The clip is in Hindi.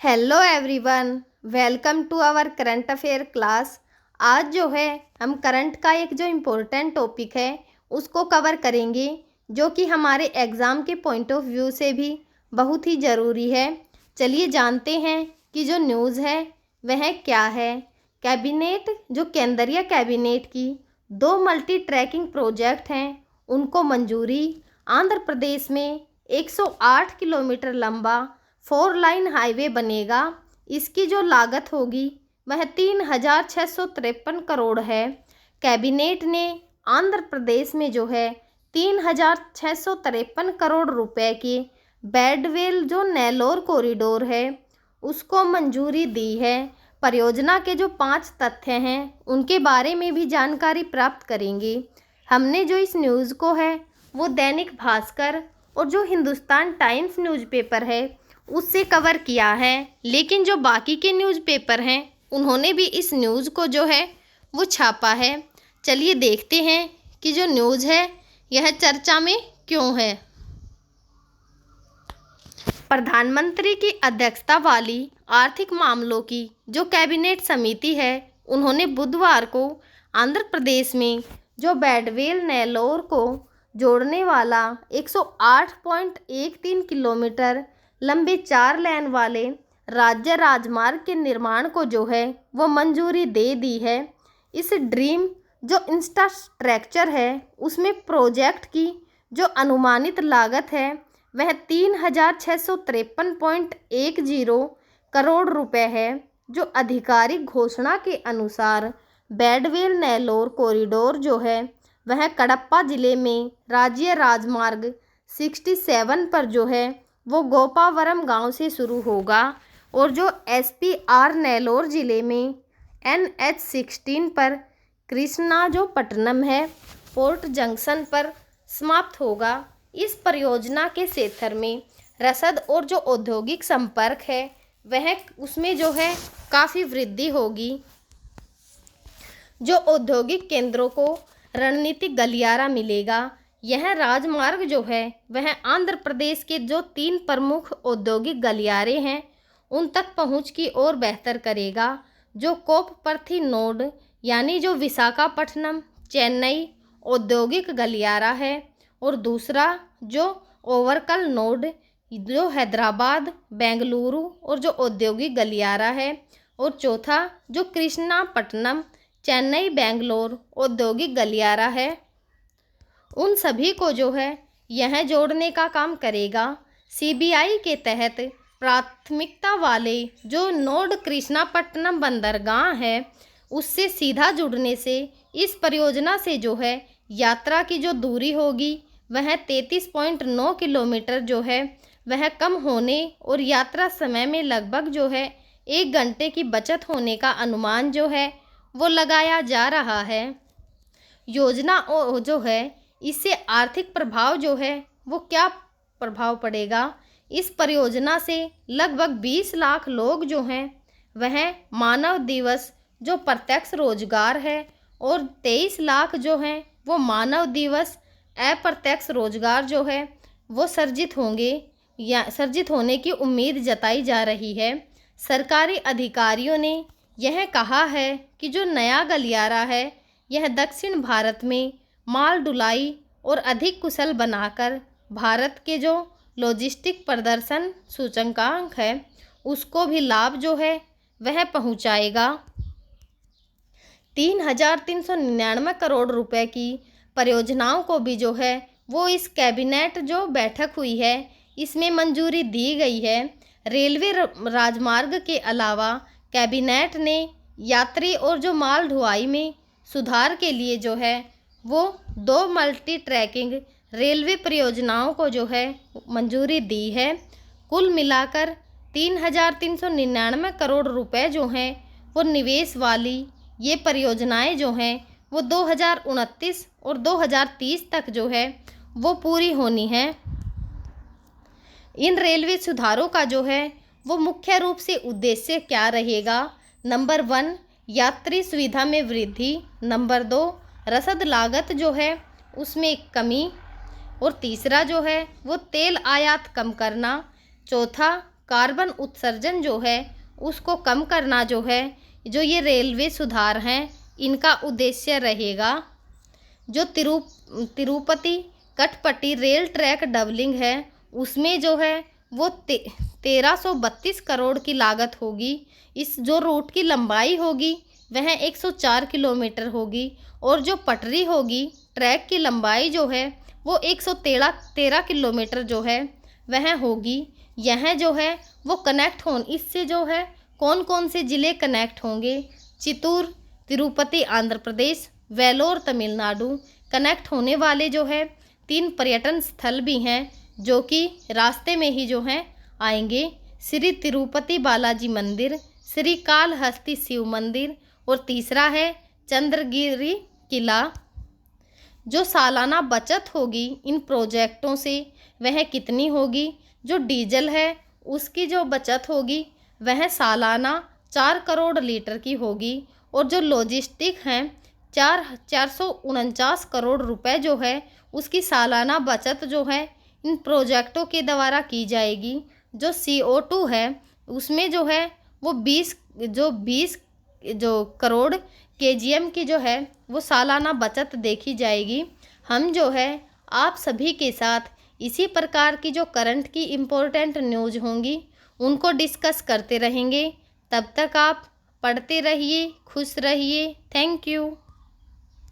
Hello everyone, welcome to our current affair class. आज जो है हम करंट का एक जो इम्पोर्टेंट टॉपिक है उसको कवर करेंगे, जो कि हमारे एग्ज़ाम के पॉइंट ऑफ व्यू से भी बहुत ही ज़रूरी है। चलिए जानते हैं कि जो न्यूज़ है वह क्या है। कैबिनेट जो केंद्रीय कैबिनेट की दो मल्टी ट्रैकिंग प्रोजेक्ट हैं उनको मंजूरी। आंध्र प्रदेश में 108 किलोमीटर लंबा 4 लाइन हाईवे बनेगा। इसकी जो लागत होगी वह 3,653 करोड़ है। कैबिनेट ने आंध्र प्रदेश में जो है 3,653 करोड़ रुपए के बैडवेल जो नेल्लोर कॉरिडोर है उसको मंजूरी दी है। परियोजना के जो 5 तथ्य हैं उनके बारे में भी जानकारी प्राप्त करेंगे। हमने जो इस न्यूज़ को है वो दैनिक भास्कर और जो हिंदुस्तान टाइम्स न्यूज़पेपर है उससे कवर किया है, लेकिन जो बाकी के न्यूज़पेपर हैं उन्होंने भी इस न्यूज़ को जो है वो छापा है। चलिए देखते हैं कि जो न्यूज़ है यह चर्चा में क्यों है। प्रधानमंत्री की अध्यक्षता वाली आर्थिक मामलों की जो कैबिनेट समिति है उन्होंने बुधवार को आंध्र प्रदेश में जो बैडवेल नेल्लोर को जोड़ने वाला 108.13 किलोमीटर लंबे 4 लेन वाले राज्य राजमार्ग के निर्माण को जो है वो मंजूरी दे दी है। इस ड्रीम जो इंफ्रास्ट्रक्चर है उसमें प्रोजेक्ट की जो अनुमानित लागत है वह 3,653.10 करोड़ रुपए है। जो आधिकारिक घोषणा के अनुसार बैडवेल नेल्लोर कॉरिडोर जो है वह कडप्पा जिले में राज्य राजमार्ग 67 पर जो है वो गोपावरम गांव से शुरू होगा और जो SPR नेल्लोर जिले में NH16 पर कृष्णा जो पट्टनम है पोर्ट जंक्शन पर समाप्त होगा। इस परियोजना के क्षेत्र में रसद और जो औद्योगिक संपर्क है वह उसमें जो है काफ़ी वृद्धि होगी। जो औद्योगिक केंद्रों को रणनीतिक गलियारा मिलेगा। यह राजमार्ग जो है वह आंध्र प्रदेश के जो 3 प्रमुख औद्योगिक गलियारे हैं उन तक पहुंच की और बेहतर करेगा। जो कोपपर्थी नोड यानी जो विशाखापट्टनम चेन्नई औद्योगिक गलियारा है और दूसरा जो ओवरकल नोड जो हैदराबाद बेंगलुरु और जो औद्योगिक गलियारा है और चौथा जो कृष्णापट्टनम चेन्नई बेंगलोर औद्योगिक गलियारा है। उन सभी को जो है यह जोड़ने का काम करेगा। CBI के तहत प्राथमिकता वाले जो नोड कृष्णापट्टनम बंदरगाह है उससे सीधा जुड़ने से इस परियोजना से जो है यात्रा की जो दूरी होगी वह 33.9 किलोमीटर जो है वह कम होने और यात्रा समय में लगभग जो है 1 घंटे की बचत होने का अनुमान जो है वो लगाया जा रहा है। योजना जो है इससे आर्थिक प्रभाव जो है वो क्या प्रभाव पड़ेगा। इस परियोजना से लगभग 20 लाख लोग जो हैं वह मानव दिवस जो प्रत्यक्ष रोजगार है और 23 लाख जो हैं वो मानव दिवस अप्रत्यक्ष रोजगार जो है वो सर्जित होंगे या सर्जित होने की उम्मीद जताई जा रही है। सरकारी अधिकारियों ने यह कहा है कि जो नया गलियारा है यह दक्षिण भारत में माल ढुलाई और अधिक कुशल बनाकर भारत के जो लॉजिस्टिक प्रदर्शन सूचकांक है उसको भी लाभ जो है वह पहुंचाएगा। 3,399 करोड़ रुपए की परियोजनाओं को भी जो है वो इस कैबिनेट जो बैठक हुई है इसमें मंजूरी दी गई है। रेलवे राजमार्ग के अलावा कैबिनेट ने यात्री और जो माल ढुलाई में सुधार के लिए जो है वो 2 मल्टी ट्रैकिंग रेलवे परियोजनाओं को जो है मंजूरी दी है। कुल मिलाकर 3,399 करोड़ रुपए जो हैं वो निवेश वाली ये परियोजनाएं जो हैं वो 2029 और 2030 तक जो है वो पूरी होनी है। इन रेलवे सुधारों का जो है वो मुख्य रूप से उद्देश्य क्या रहेगा। नंबर 1 यात्री सुविधा में वृद्धि, नंबर 2 रसद लागत जो है उसमें कमी और तीसरा जो है वो तेल आयात कम करना, चौथा कार्बन उत्सर्जन जो है उसको कम करना जो है, जो ये रेलवे सुधार हैं इनका उद्देश्य रहेगा। जो तिरुपति कटपटी रेल ट्रैक डबलिंग है उसमें जो है वो 1332 करोड़ की लागत होगी। इस जो रूट की लंबाई होगी वह 104 किलोमीटर होगी और जो पटरी होगी ट्रैक की लंबाई जो है वो 113 किलोमीटर जो है वह होगी। यह जो है वो इससे जो है कौन कौन से ज़िले कनेक्ट होंगे? चित्तूर, तिरुपति आंध्र प्रदेश, वेलोर तमिलनाडु। कनेक्ट होने वाले जो है 3 पर्यटन स्थल भी हैं जो कि रास्ते में ही जो हैं आएंगे। श्री तिरुपति बालाजी मंदिर, श्री कालहस्ती शिव मंदिर और तीसरा है चंद्रगिरी किला। जो सालाना बचत होगी इन प्रोजेक्टों से वह कितनी होगी? जो डीजल है उसकी जो बचत होगी वह सालाना 4 करोड़ लीटर की होगी और जो लॉजिस्टिक हैं 449 करोड़ रुपए जो है उसकी सालाना बचत जो है इन प्रोजेक्टों के द्वारा की जाएगी। जो CO2 है उसमें जो है वो 20 करोड़ KGM की जो है वो सालाना बचत देखी जाएगी। हम जो है आप सभी के साथ इसी प्रकार की जो करंट की इम्पोर्टेंट न्यूज़ होंगी उनको डिस्कस करते रहेंगे। तब तक आप पढ़ते रहिए, खुश रहिए। Thank you.